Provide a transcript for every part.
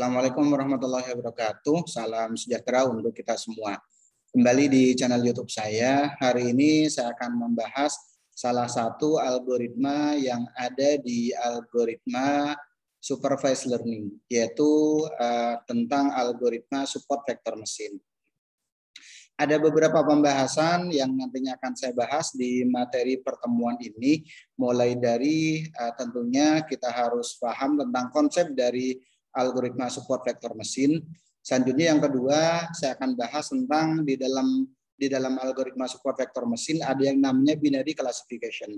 Assalamualaikum warahmatullahi wabarakatuh. Salam sejahtera untuk kita semua. Kembali di channel YouTube saya. Hari ini saya akan membahas salah satu algoritma yang ada di algoritma supervised learning, yaitu tentang algoritma support vektor mesin. Ada beberapa pembahasan yang nantinya akan saya bahas di materi pertemuan ini, mulai dari tentunya kita harus paham tentang konsep dari algoritma support vektor mesin. Selanjutnya yang kedua, saya akan bahas tentang di dalam algoritma support vektor mesin ada yang namanya binary classification.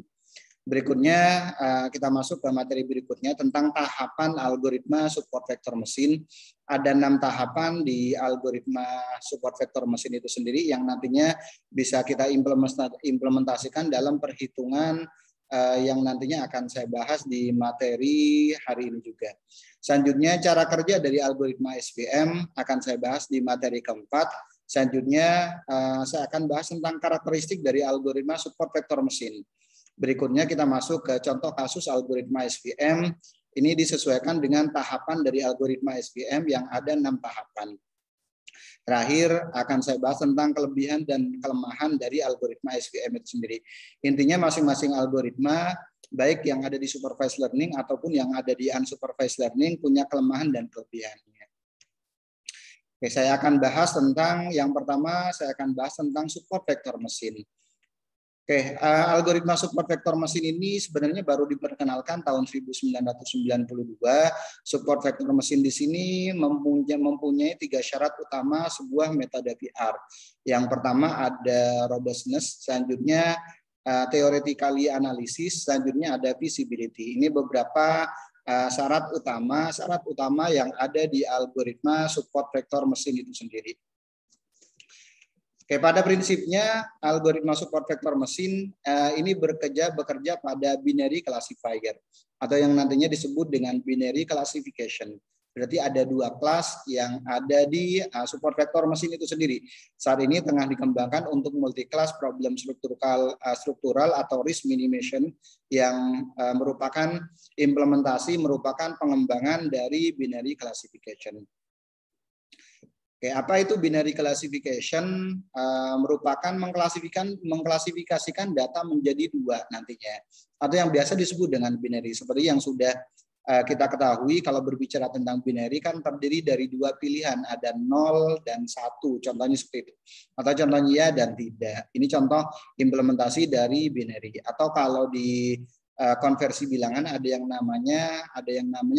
Berikutnya kita masuk ke materi berikutnya tentang tahapan algoritma support vektor mesin. Ada 6 tahapan di algoritma support vektor mesin itu sendiri yang nantinya bisa kita implementasikan dalam perhitungan yang nantinya akan saya bahas di materi hari ini juga. Selanjutnya cara kerja dari algoritma SVM akan saya bahas di materi keempat. Selanjutnya saya akan bahas tentang karakteristik dari algoritma support vektor mesin. Berikutnya kita masuk ke contoh kasus algoritma SVM. Ini disesuaikan dengan tahapan dari algoritma SVM yang ada 6 tahapan. Terakhir akan saya bahas tentang kelebihan dan kelemahan dari algoritma SVM itu sendiri. Intinya masing-masing algoritma, baik yang ada di supervised learning ataupun yang ada di unsupervised learning, punya kelemahan dan kelebihannya. Oke, saya akan bahas tentang yang pertama, saya akan bahas tentang support vektor mesin. Oke, algoritma support vektor mesin ini sebenarnya baru diperkenalkan tahun 1992. Support vektor mesin di sini mempunyai 3 syarat utama sebuah metode VR. Yang pertama ada robustness, selanjutnya theoretically analysis, selanjutnya ada feasibility. Ini beberapa syarat utama yang ada di algoritma support vektor mesin itu sendiri. Oke, pada prinsipnya algoritma support vektor mesin ini bekerja pada binary classifier atau yang nantinya disebut dengan binary classification. Berarti ada 2 kelas yang ada di support vektor mesin itu sendiri. Saat ini tengah dikembangkan untuk multi class problem struktural atau risk minimization yang merupakan pengembangan dari binary classification. Oke, apa itu binary classification? Merupakan mengklasifikasikan data menjadi 2 nantinya, atau yang biasa disebut dengan binary. Seperti yang sudah kita ketahui, kalau berbicara tentang binary kan terdiri dari 2 pilihan, ada 0 dan 1, contohnya seperti itu. Atau contohnya ya dan tidak. Ini contoh implementasi dari binary. Atau kalau di konversi bilangan ada yang namanya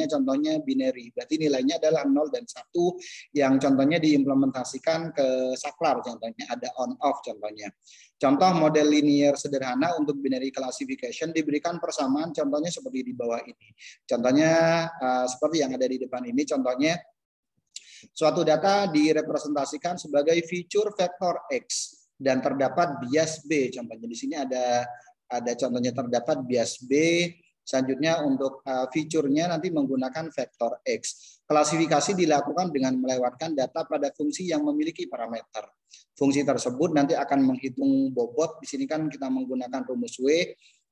contohnya binary. Berarti nilainya adalah 0 dan 1 yang contohnya diimplementasikan ke saklar, contohnya ada on off contohnya. Contoh model linear sederhana untuk binary classification diberikan persamaan contohnya seperti di bawah ini. Contohnya seperti yang ada di depan ini, contohnya suatu data direpresentasikan sebagai feature vektor X dan terdapat bias B. Contohnya di sini ada contohnya terdapat bias B. Selanjutnya untuk fiturnya nanti menggunakan vektor X. Klasifikasi dilakukan dengan melewatkan data pada fungsi yang memiliki parameter. Fungsi tersebut nanti akan menghitung bobot. Di sini kan kita menggunakan rumus W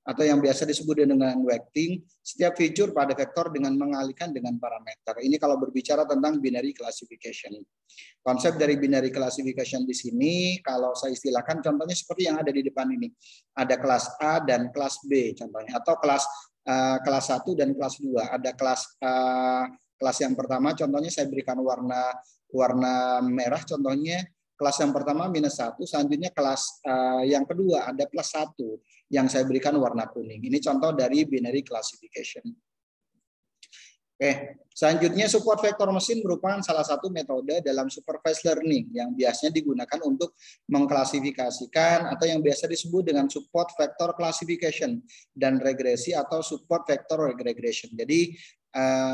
atau yang biasa disebut dengan weighting. Setiap fitur pada vektor dengan mengalihkan dengan parameter. Ini kalau berbicara tentang binary classification. Konsep dari binary classification di sini kalau saya istilahkan contohnya seperti yang ada di depan ini. Ada kelas A dan kelas B contohnya, atau kelas 1 dan kelas 2. Ada kelas yang pertama contohnya saya berikan warna merah contohnya. Kelas yang pertama -1, selanjutnya kelas yang kedua ada +1 yang saya berikan warna kuning. Ini contoh dari binary classification. Oke, selanjutnya support vektor mesin merupakan salah satu metode dalam supervised learning yang biasanya digunakan untuk mengklasifikasikan atau yang biasa disebut dengan support vector classification dan regresi atau support vector regression. Jadi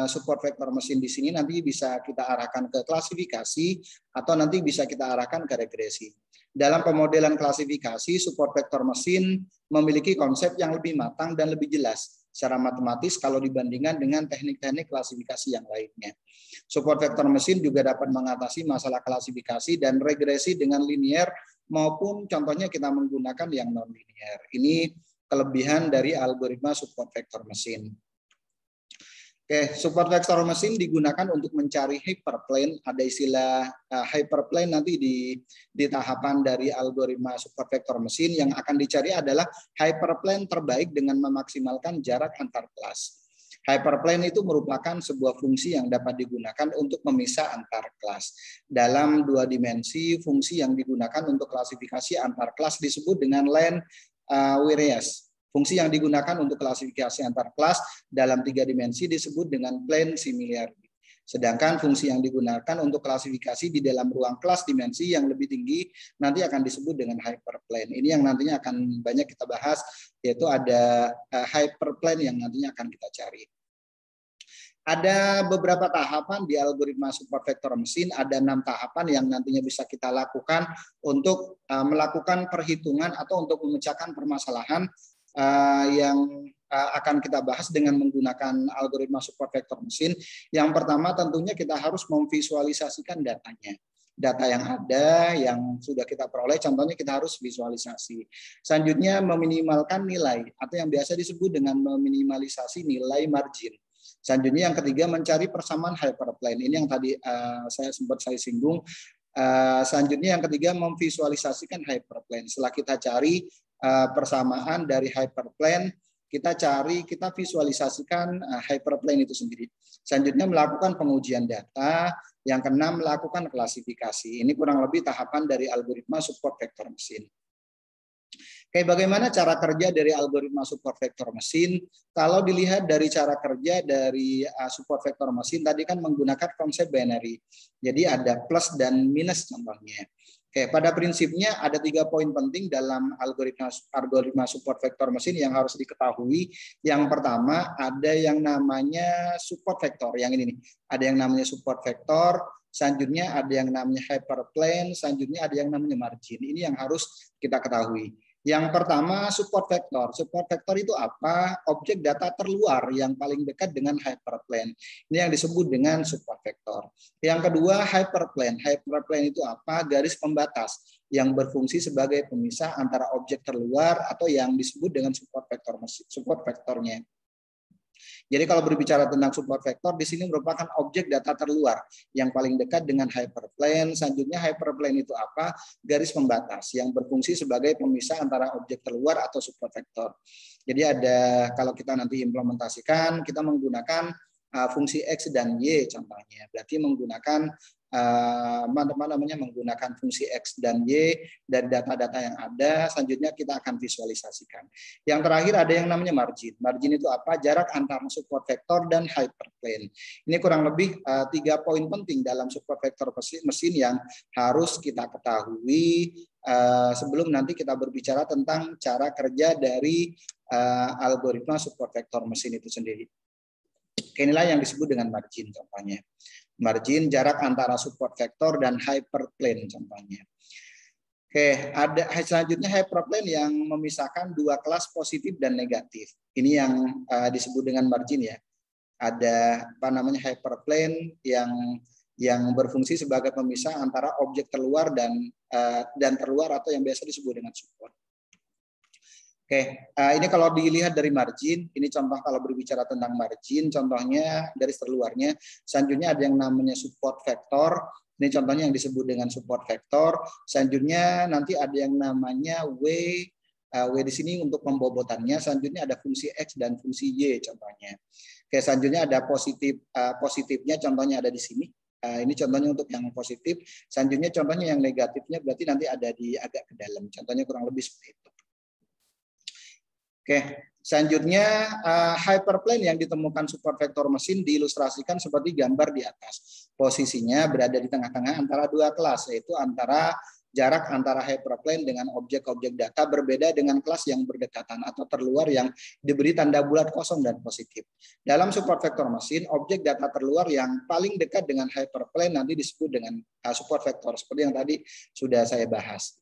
support vektor mesin di sini nanti bisa kita arahkan ke klasifikasi atau nanti bisa kita arahkan ke regresi. Dalam pemodelan klasifikasi, support vektor mesin memiliki konsep yang lebih matang dan lebih jelas secara matematis kalau dibandingkan dengan teknik-teknik klasifikasi yang lainnya. Support vektor mesin juga dapat mengatasi masalah klasifikasi dan regresi dengan linear maupun contohnya kita menggunakan yang non-linear. Ini kelebihan dari algoritma support vektor mesin. Oke, support vektor mesin digunakan untuk mencari hyperplane. Ada istilah hyperplane nanti di tahapan dari algoritma support vektor mesin. Yang akan dicari adalah hyperplane terbaik dengan memaksimalkan jarak antar kelas. Hyperplane itu merupakan sebuah fungsi yang dapat digunakan untuk memisah antar kelas. Dalam 2 dimensi, fungsi yang digunakan untuk klasifikasi antar kelas disebut dengan len Wireas. Fungsi yang digunakan untuk klasifikasi antar kelas dalam 3 dimensi disebut dengan plane similarity. Sedangkan fungsi yang digunakan untuk klasifikasi di dalam ruang kelas dimensi yang lebih tinggi nanti akan disebut dengan hyperplane. Ini yang nantinya akan banyak kita bahas, yaitu ada hyperplane yang nantinya akan kita cari. Ada beberapa tahapan di algoritma support vektor mesin, ada 6 tahapan yang nantinya bisa kita lakukan untuk melakukan perhitungan atau untuk memecahkan permasalahan yang akan kita bahas dengan menggunakan algoritma support vektor mesin. Yang pertama tentunya kita harus memvisualisasikan datanya. Data yang ada, yang sudah kita peroleh, contohnya kita harus visualisasi. Selanjutnya meminimalkan nilai, atau yang biasa disebut dengan meminimalisasi nilai margin. Selanjutnya yang ketiga mencari persamaan hyperplane. Ini yang tadi saya singgung. Selanjutnya yang ketiga memvisualisasikan hyperplane. Setelah kita cari persamaan dari hyperplane, kita visualisasikan hyperplane itu sendiri. Selanjutnya melakukan pengujian data. Yang keenam melakukan klasifikasi. Ini kurang lebih tahapan dari algoritma support vektor mesin. Oke, bagaimana cara kerja dari algoritma support vektor mesin? Kalau dilihat dari cara kerja dari support vektor mesin, tadi kan menggunakan konsep binary. Jadi ada plus dan minus contohnya. Oke, pada prinsipnya ada 3 poin penting dalam algoritma support vektor mesin yang harus diketahui. Yang pertama, ada yang namanya support vektor. Yang ini nih, ada yang namanya support vektor. Selanjutnya ada yang namanya hyperplane. Selanjutnya ada yang namanya margin. Ini yang harus kita ketahui. Yang pertama support vektor. Support vektor itu apa? Objek data terluar yang paling dekat dengan hyperplane. Ini yang disebut dengan support vektor. Yang kedua hyperplane. Hyperplane itu apa? Garis pembatas yang berfungsi sebagai pemisah antara objek terluar atau yang disebut dengan support vektornya. Jadi kalau berbicara tentang support vektor, di sini merupakan objek data terluar yang paling dekat dengan hyperplane. Selanjutnya hyperplane itu apa? Garis pembatas yang berfungsi sebagai pemisah antara objek terluar atau support vektor. Jadi ada, kalau kita nanti implementasikan, kita menggunakan fungsi X dan Y contohnya. Berarti menggunakan menggunakan fungsi X dan Y dari data-data yang ada. Selanjutnya kita akan visualisasikan. Yang terakhir ada yang namanya margin. Margin itu apa? Jarak antara support vektor dan hyperplane. Ini kurang lebih 3 poin penting dalam support vektor mesin yang harus kita ketahui sebelum nanti kita berbicara tentang cara kerja dari algoritma support vektor mesin itu sendiri. Inilah yang disebut dengan margin contohnya. Margin jarak antara support vektor dan hyperplane contohnya. Oke, ada selanjutnya hyperplane yang memisahkan 2 kelas positif dan negatif. Ini yang disebut dengan margin ya. Ada hyperplane yang berfungsi sebagai pemisah antara objek terluar dan terluar atau yang biasa disebut dengan support. Oke, ini kalau dilihat dari margin, ini contoh kalau berbicara tentang margin, contohnya dari terluarnya. Selanjutnya ada yang namanya support vektor. Ini contohnya yang disebut dengan support vektor. Selanjutnya nanti ada yang namanya W di sini untuk pembobotannya. Selanjutnya ada fungsi X dan fungsi Y contohnya. Oke, selanjutnya ada positifnya, contohnya ada di sini. Ini contohnya untuk yang positif. Selanjutnya contohnya yang negatifnya berarti nanti ada di agak ke dalam. Contohnya kurang lebih seperti itu. Oke, selanjutnya hyperplane yang ditemukan support vektor mesin diilustrasikan seperti gambar di atas. Posisinya berada di tengah-tengah antara 2 kelas, yaitu antara jarak antara hyperplane dengan objek-objek data berbeda dengan kelas yang berdekatan atau terluar yang diberi tanda bulat kosong dan positif. Dalam support vektor mesin, objek data terluar yang paling dekat dengan hyperplane nanti disebut dengan support vektor, seperti yang tadi sudah saya bahas.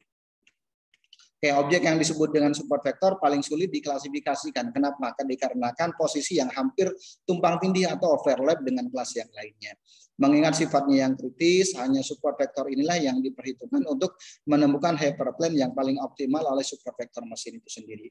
Oke, objek yang disebut dengan support vektor paling sulit diklasifikasikan. Kenapa? Dikarenakan posisi yang hampir tumpang tindih atau overlap dengan kelas yang lainnya. Mengingat sifatnya yang kritis, hanya support vektor inilah yang diperhitungkan untuk menemukan hyperplane yang paling optimal oleh support vektor mesin itu sendiri.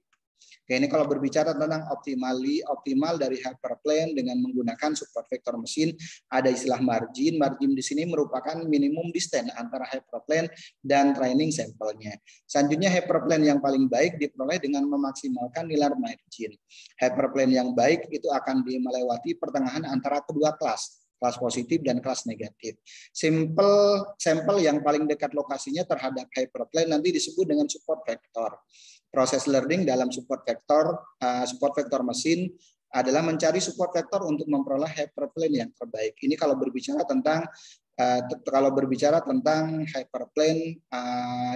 Oke, ini kalau berbicara tentang optimal dari hyperplane dengan menggunakan support vektor mesin, ada istilah margin. Margin di sini merupakan minimum distance antara hyperplane dan training sampelnya. Selanjutnya hyperplane yang paling baik diperoleh dengan memaksimalkan nilai margin. Hyperplane yang baik itu akan melewati pertengahan antara kedua kelas positif dan kelas negatif. Sampel yang paling dekat lokasinya terhadap hyperplane nanti disebut dengan support vector. Proses learning dalam support vector mesin adalah mencari support vector untuk memperoleh hyperplane yang terbaik. Ini kalau berbicara tentang hyperplane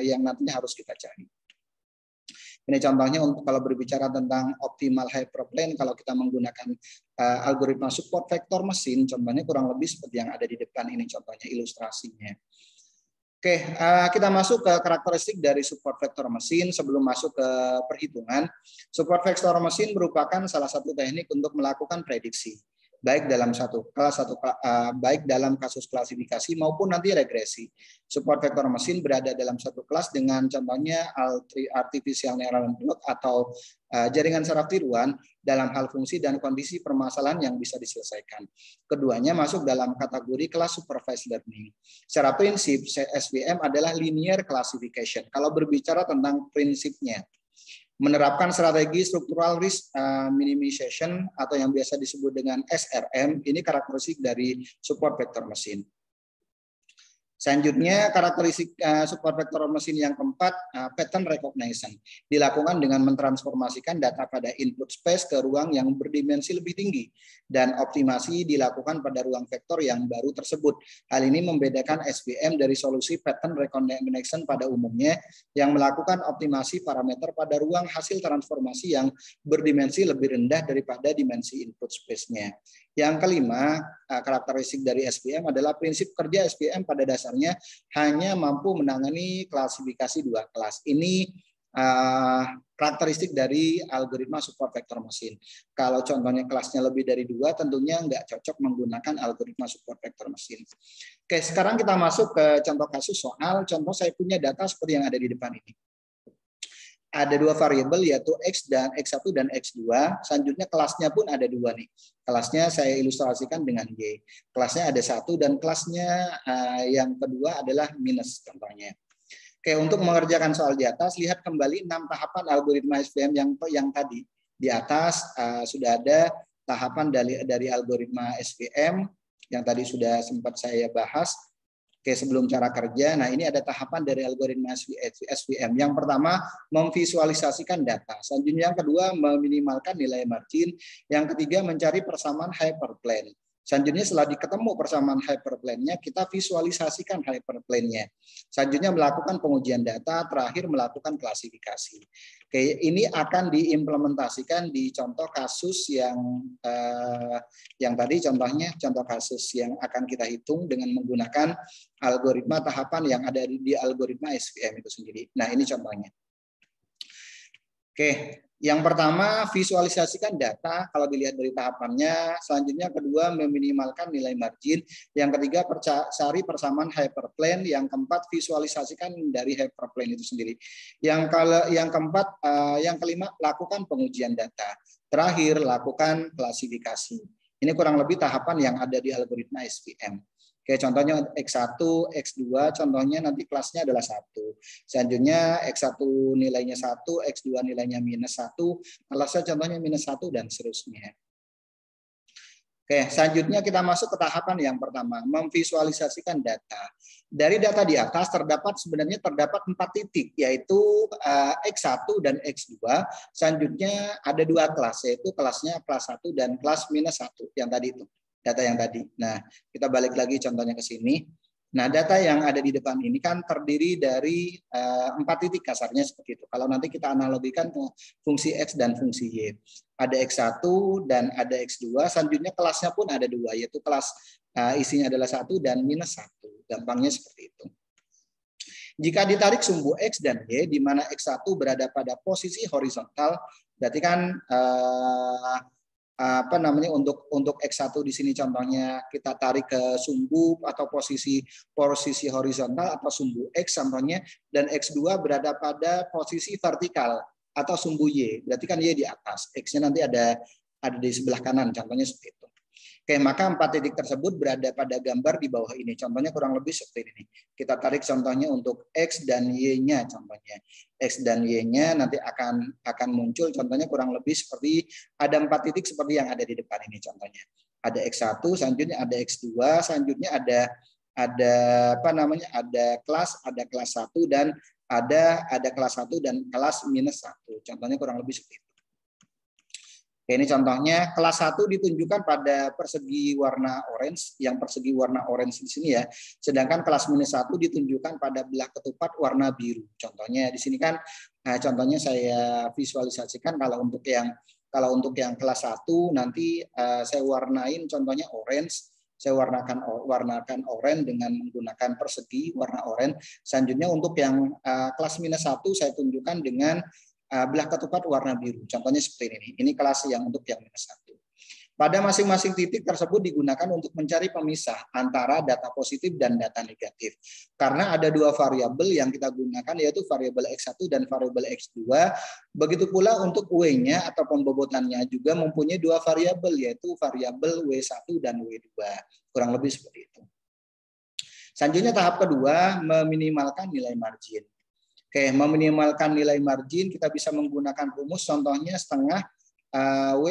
yang nantinya harus kita cari. Ini contohnya untuk kalau berbicara tentang optimal hyperplane, kalau kita menggunakan algoritma support vektor mesin, contohnya kurang lebih seperti yang ada di depan ini, contohnya ilustrasinya. Oke, kita masuk ke karakteristik dari support vektor mesin. Sebelum masuk ke perhitungan, support vektor mesin merupakan salah satu teknik untuk melakukan prediksi, baik dalam kasus klasifikasi maupun nanti regresi. Support vektor mesin berada dalam satu kelas dengan contohnya artificial neural network atau jaringan saraf tiruan dalam hal fungsi dan kondisi permasalahan yang bisa diselesaikan. Keduanya masuk dalam kategori kelas supervised learning. Secara prinsip, SVM adalah linear classification. Kalau berbicara tentang prinsipnya, menerapkan strategi struktural risk minimization atau yang biasa disebut dengan SRM, ini karakteristik dari support vektor mesin. Selanjutnya karakteristik support vektor mesin yang keempat, pattern recognition, dilakukan dengan mentransformasikan data pada input space ke ruang yang berdimensi lebih tinggi dan optimasi dilakukan pada ruang vektor yang baru tersebut. Hal ini membedakan SVM dari solusi pattern recognition pada umumnya yang melakukan optimasi parameter pada ruang hasil transformasi yang berdimensi lebih rendah daripada dimensi input space-nya. Yang kelima, karakteristik dari SVM adalah prinsip kerja SVM pada dasarnya hanya mampu menangani klasifikasi dua kelas. Ini karakteristik dari algoritma support vektor mesin. Kalau contohnya kelasnya lebih dari dua, tentunya nggak cocok menggunakan algoritma support vektor mesin. Oke, sekarang kita masuk ke contoh kasus soal. Contoh saya punya data seperti yang ada di depan ini. Ada dua variabel yaitu X dan X1 dan X2. Selanjutnya kelasnya pun ada dua nih. Kelasnya saya ilustrasikan dengan Y. Kelasnya ada satu dan kelasnya yang kedua adalah minus contohnya. Oke, untuk mengerjakan soal di atas, lihat kembali 6 tahapan algoritma SVM yang tadi. Di atas sudah ada tahapan dari algoritma SVM yang tadi sudah sempat saya bahas. Oke, sebelum cara kerja, nah ini ada tahapan dari algoritma SVM. Yang pertama, memvisualisasikan data. Selanjutnya yang kedua, meminimalkan nilai margin. Yang ketiga, mencari persamaan hyperplane. Selanjutnya setelah diketemu persamaan hyperplane-nya, kita visualisasikan hyperplane-nya. Selanjutnya melakukan pengujian data, terakhir melakukan klasifikasi. Oke, ini akan diimplementasikan di contoh kasus yang tadi contohnya contoh kasus yang akan kita hitung dengan menggunakan algoritma tahapan yang ada di algoritma SVM itu sendiri. Nah, ini contohnya. Oke, yang pertama visualisasikan data kalau dilihat dari tahapannya. Selanjutnya kedua meminimalkan nilai margin. Yang ketiga cari persamaan hyperplane. Yang keempat visualisasikan dari hyperplane itu sendiri. Yang kelima lakukan pengujian data. Terakhir lakukan klasifikasi. Ini kurang lebih tahapan yang ada di algoritma SVM. Oke, contohnya X1, X2, contohnya nanti kelasnya adalah 1. Selanjutnya X1 nilainya 1, X2 nilainya -1, kelasnya contohnya -1 dan seterusnya. Oke, selanjutnya kita masuk ke tahapan yang pertama, memvisualisasikan data. Dari data di atas sebenarnya terdapat 4 titik, yaitu X1 dan X2. Selanjutnya ada 2 kelas, yaitu kelasnya kelas 1 dan kelas -1 yang tadi itu. Data yang tadi. Nah, kita balik lagi contohnya ke sini. Nah, data yang ada di depan ini kan terdiri dari 4 titik kasarnya seperti itu. Kalau nanti kita analogikan ke fungsi X dan fungsi Y. Ada X1 dan ada X2. Selanjutnya kelasnya pun ada 2, yaitu kelas isinya adalah 1 dan -1. Gampangnya seperti itu. Jika ditarik sumbu X dan Y, di mana X1 berada pada posisi horizontal, berarti kan untuk X1 di sini contohnya kita tarik ke sumbu atau posisi horizontal atau sumbu X contohnya, dan X2 berada pada posisi vertikal. atau sumbu Y. Berarti kan Y di atas, X-nya nanti ada di sebelah kanan, contohnya seperti itu. Oke, maka 4 titik tersebut berada pada gambar di bawah ini. Contohnya kurang lebih seperti ini. Kita tarik contohnya untuk X dan Y-nya contohnya. X dan Y-nya nanti akan muncul contohnya kurang lebih seperti ada 4 titik seperti yang ada di depan ini contohnya. Ada X1, selanjutnya ada X2, selanjutnya ada apa namanya? Ada kelas 1 dan ada kelas 1 dan kelas -1. Contohnya kurang lebih seperti itu. Oke, ini contohnya kelas 1 ditunjukkan pada persegi warna orange, yang persegi warna orange di sini ya. Sedangkan kelas -1 ditunjukkan pada belah ketupat warna biru. Contohnya di sini kan contohnya saya visualisasikan kalau untuk yang kelas 1 nanti saya warnain contohnya orange. Saya warnakan oranye dengan menggunakan persegi warna oranye. Selanjutnya untuk yang kelas -1 saya tunjukkan dengan belah ketupat warna biru. Contohnya seperti ini. Ini kelas yang untuk yang -1. Pada masing-masing titik tersebut digunakan untuk mencari pemisah antara data positif dan data negatif. Karena ada 2 variabel yang kita gunakan, yaitu variabel X1 dan variabel X2. Begitu pula untuk W-nya atau pembobotannya juga mempunyai 2 variabel, yaitu variabel W1 dan W2. Kurang lebih seperti itu. Selanjutnya tahap kedua, meminimalkan nilai margin. Oke, meminimalkan nilai margin kita bisa menggunakan rumus, contohnya setengah W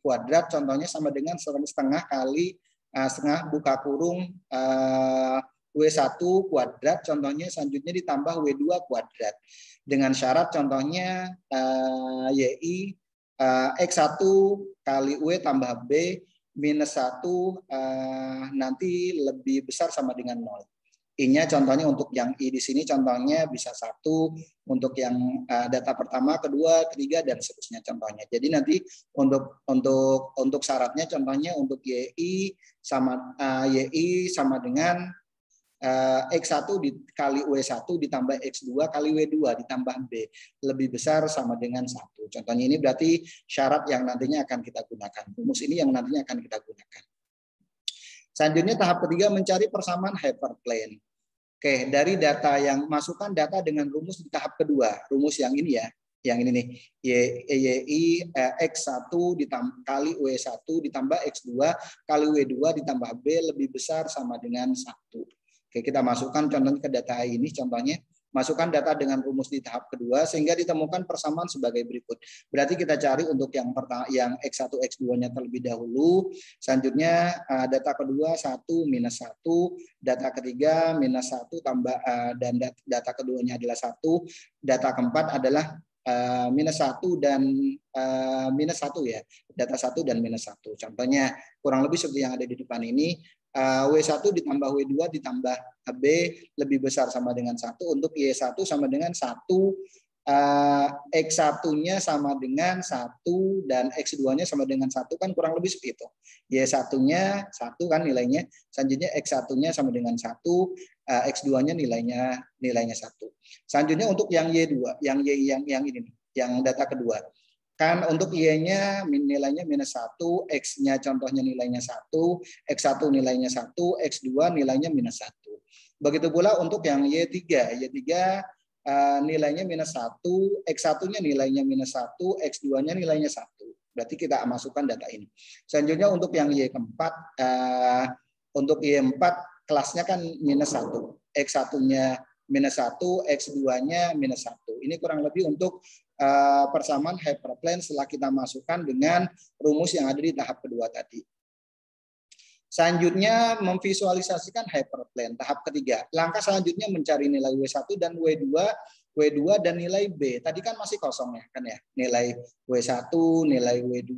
kuadrat, contohnya sama dengan setengah kali setengah buka kurung W1 kuadrat, contohnya selanjutnya ditambah W2 kuadrat. Dengan syarat contohnya YI X1 kali W tambah B -1 nanti lebih besar sama dengan 0. I-nya contohnya untuk yang I di sini contohnya bisa 1 untuk yang data pertama, kedua, ketiga dan seterusnya contohnya. Jadi nanti untuk syaratnya contohnya untuk YI sama dengan X1 kali W1 ditambah X2 kali W2 ditambah B lebih besar sama dengan 1. Contohnya ini berarti syarat yang nantinya akan kita gunakan. Rumus ini yang nantinya akan kita gunakan. Selanjutnya tahap ketiga mencari persamaan hyperplane. Oke, dari data yang masukkan data dengan rumus di tahap kedua. Rumus yang ini ya, yang ini nih. YI X1 kali W1 ditambah X2 kali W2 ditambah B lebih besar sama dengan 1. Oke, kita masukkan contohnya ke data ini, contohnya masukkan data dengan rumus di tahap kedua sehingga ditemukan persamaan sebagai berikut. Berarti kita cari untuk yang pertama, yang X1 X2-nya terlebih dahulu. Selanjutnya data kedua 1 -1, data ketiga -1 tambah dan data keduanya adalah 1, data keempat adalah -1 dan -1 ya. Data 1 dan -1. Contohnya kurang lebih seperti yang ada di depan ini. W1 ditambah W2 ditambah B lebih besar sama dengan 1. Untuk Y1 sama dengan 1, X1-nya sama dengan 1 dan X2-nya sama dengan 1 kan kurang lebih seperti itu. Y1-nya 1 kan nilainya, selanjutnya X1-nya sama dengan 1, X2-nya nilainya 1. Selanjutnya untuk yang Y2, yang ini nih, yang data kedua. Kan untuk Y-nya nilainya -1, X-nya contohnya nilainya 1, X1 nilainya 1, X2 nilainya -1. Begitu pula untuk yang Y3 nilainya -1, X1-nya nilainya -1, X2-nya nilainya 1. Berarti kita masukkan data ini. Selanjutnya untuk yang Y keempat, untuk Y4 kelasnya kan -1, X1-nya -1, X2-nya -1. Ini kurang lebih untuk persamaan hyperplane setelah kita masukkan dengan rumus yang ada di tahap kedua tadi. Selanjutnya memvisualisasikan hyperplane tahap ketiga. Langkah selanjutnya mencari nilai W1 dan W2 dan nilai B. Tadi kan masih kosong ya kan ya. Nilai W1, nilai W2,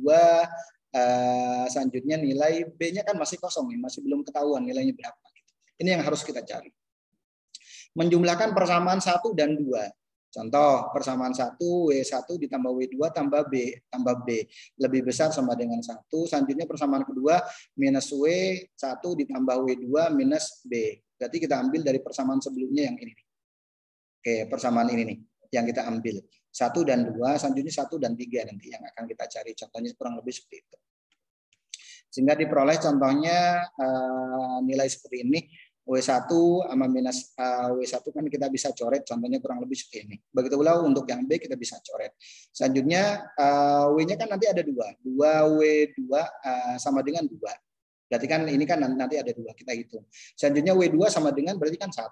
selanjutnya nilai B-nya kan masih kosong ya, masih belum ketahuan nilainya berapa. Ini yang harus kita cari. Menjumlahkan persamaan 1 dan 2. Contoh, persamaan 1, W1 ditambah W2 tambah B lebih besar sama dengan 1. Selanjutnya persamaan kedua, -W1 ditambah W2 minus B. Berarti kita ambil dari persamaan sebelumnya yang ini. Oke, persamaan ini nih yang kita ambil. 1 dan 2, selanjutnya 1 dan 3 nanti yang akan kita cari. Contohnya kurang lebih seperti itu. Sehingga diperoleh contohnya nilai seperti ini. W1 sama minus W1 kan kita bisa coret, contohnya kurang lebih seperti ini. Begitu pula untuk yang B kita bisa coret. Selanjutnya W-nya kan nanti ada 2. 2W2 sama dengan 2. Berarti kan ini kan nanti ada 2, kita hitung. Selanjutnya W2 sama dengan berarti kan 1.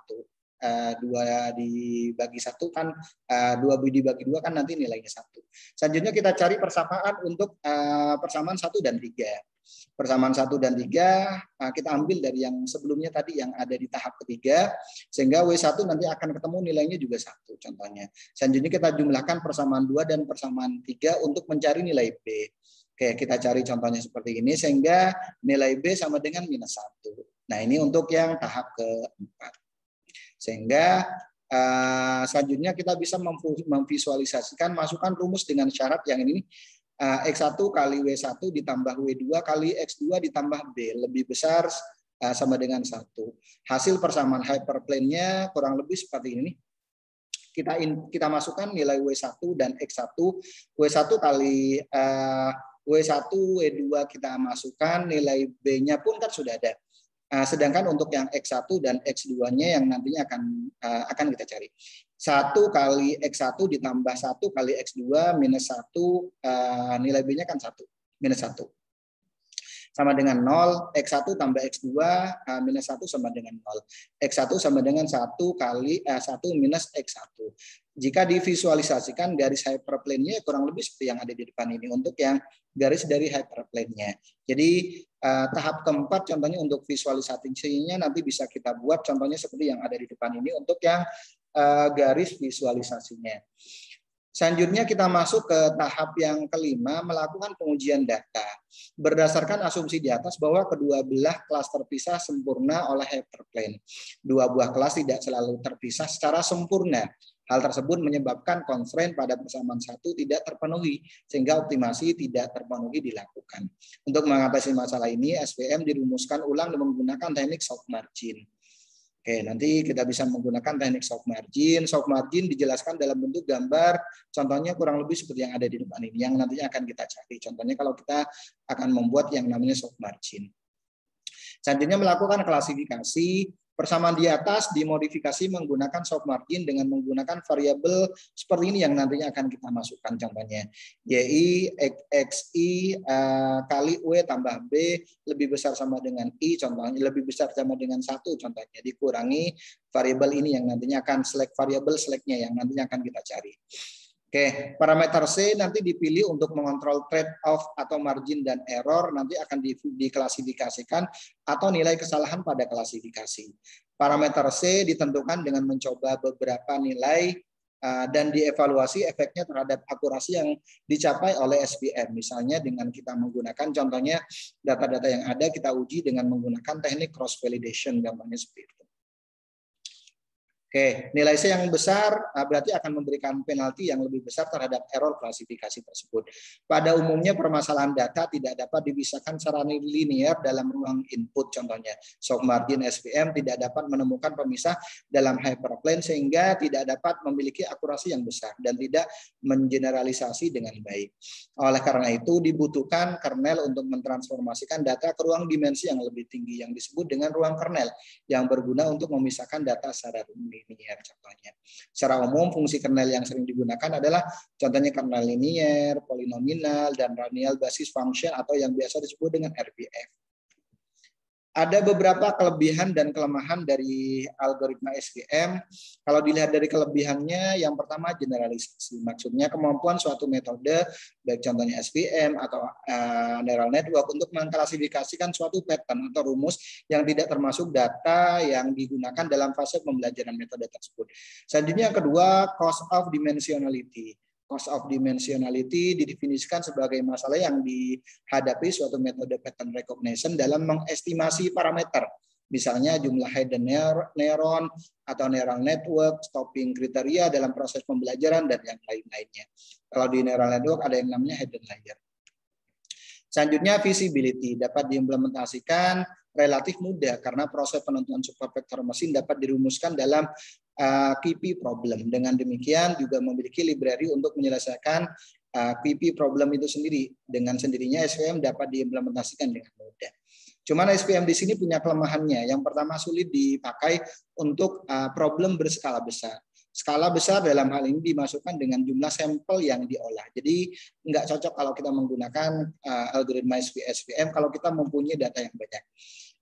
2 dibagi 1 kan 2 dibagi 2 kan nanti nilainya 1. Selanjutnya kita cari persamaan untuk persamaan 1 dan 3. Persamaan 1 dan 3 kita ambil dari yang sebelumnya tadi yang ada di tahap ketiga, sehingga W1 nanti akan ketemu nilainya juga 1 contohnya. Selanjutnya kita jumlahkan persamaan 2 dan persamaan 3 untuk mencari nilai B. Oke, kita cari contohnya seperti ini sehingga nilai B sama dengan minus 1. Nah, ini untuk yang tahap keempat. Sehingga selanjutnya kita bisa memvisualisasikan, masukkan rumus dengan syarat yang ini, X1 kali W1 ditambah W2 kali X2 ditambah B lebih besar sama dengan 1. Hasil persamaan hyperplane-nya kurang lebih seperti ini. Kita masukkan nilai W1 dan X1. W1 kali W1, W2 kita masukkan, nilai B-nya pun kan sudah ada. Sedangkan untuk yang X1 dan X2-nya yang nantinya akan kita cari. 1 kali X1 ditambah 1 kali X2 minus 1, nilai B-nya kan 1, minus 1. Sama dengan 0, X1 tambah X2 minus 1 sama dengan 0. X1 sama dengan 1 kali 1 minus X1. Jika divisualisasikan garis hyperplane-nya kurang lebih seperti yang ada di depan ini untuk yang garis dari hyperplane-nya. Jadi tahap keempat contohnya untuk visualisasinya nanti bisa kita buat contohnya seperti yang ada di depan ini untuk yang garis visualisasinya. Selanjutnya kita masuk ke tahap yang kelima, melakukan pengujian data. Berdasarkan asumsi di atas bahwa kedua belah kelas terpisah sempurna oleh hyperplane. Dua buah kelas tidak selalu terpisah secara sempurna. Hal tersebut menyebabkan constraint pada persamaan 1 tidak terpenuhi, sehingga optimasi tidak terpenuhi dilakukan. Untuk mengatasi masalah ini, SVM dirumuskan ulang dengan menggunakan teknik soft margin. Oke, nanti kita bisa menggunakan teknik soft margin. Soft margin dijelaskan dalam bentuk gambar, contohnya kurang lebih seperti yang ada di depan ini, yang nantinya akan kita cari. Contohnya kalau kita akan membuat yang namanya soft margin. Selanjutnya melakukan klasifikasi. Persamaan di atas dimodifikasi menggunakan soft margin dengan menggunakan variabel seperti ini yang nantinya akan kita masukkan contohnya. YI, XI kali W tambah B lebih besar sama dengan I contohnya, lebih besar sama dengan 1 contohnya. Dikurangi variabel ini yang nantinya akan select variabel select-nya yang nantinya akan kita cari. Oke, parameter C nanti dipilih untuk mengontrol trade-off atau margin dan error, nanti akan diklasifikasikan atau nilai kesalahan pada klasifikasi. Parameter C ditentukan dengan mencoba beberapa nilai dan dievaluasi efeknya terhadap akurasi yang dicapai oleh SVM. Misalnya dengan kita menggunakan contohnya data-data yang ada kita uji dengan menggunakan teknik cross validation, gampangnya seperti itu. Oke, nilai C yang besar berarti akan memberikan penalti yang lebih besar terhadap error klasifikasi tersebut. Pada umumnya permasalahan data tidak dapat dipisahkan secara linear dalam ruang input, contohnya soft margin SVM tidak dapat menemukan pemisah dalam hyperplane sehingga tidak dapat memiliki akurasi yang besar dan tidak mengeneralisasi dengan baik. Oleh karena itu dibutuhkan kernel untuk mentransformasikan data ke ruang dimensi yang lebih tinggi yang disebut dengan ruang kernel yang berguna untuk memisahkan data secara linear contohnya. Secara umum fungsi kernel yang sering digunakan adalah contohnya kernel linear, polinominal, dan radial basis function atau yang biasa disebut dengan RBF. Ada beberapa kelebihan dan kelemahan dari algoritma SVM. Kalau dilihat dari kelebihannya, yang pertama generalisasi. Maksudnya kemampuan suatu metode, baik contohnya SVM atau neural network untuk mengklasifikasikan suatu pattern atau rumus yang tidak termasuk data yang digunakan dalam fase pembelajaran metode tersebut. Selanjutnya yang kedua, cost of dimensionality. Cost of dimensionality didefinisikan sebagai masalah yang dihadapi suatu metode pattern recognition dalam mengestimasi parameter, misalnya jumlah hidden neuron atau neural network, stopping kriteria dalam proses pembelajaran, dan yang lain-lainnya. Kalau di neural network ada yang namanya hidden layer. Selanjutnya visibility dapat diimplementasikan relatif mudah karena proses penentuan supervector mesin dapat dirumuskan dalam QP problem. Dengan demikian juga memiliki library untuk menyelesaikan QP problem itu sendiri. Dengan sendirinya SVM dapat diimplementasikan dengan mudah. Cuman SVM di sini punya kelemahannya. Yang pertama, sulit dipakai untuk problem berskala besar. Skala besar dalam hal ini dimasukkan dengan jumlah sampel yang diolah. Jadi nggak cocok kalau kita menggunakan algoritma SVM kalau kita mempunyai data yang banyak.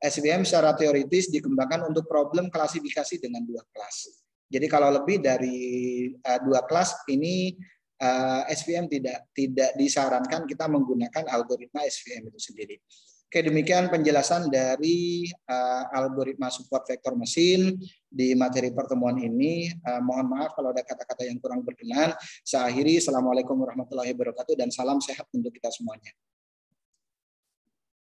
SVM secara teoritis dikembangkan untuk problem klasifikasi dengan 2 kelas. Jadi kalau lebih dari 2 kelas ini SVM tidak disarankan kita menggunakan algoritma SVM itu sendiri. Oke, demikian penjelasan dari algoritma support vektor mesin di materi pertemuan ini. Mohon maaf kalau ada kata-kata yang kurang berkenan. Saya akhiri. Assalamualaikum warahmatullahi wabarakatuh dan salam sehat untuk kita semuanya.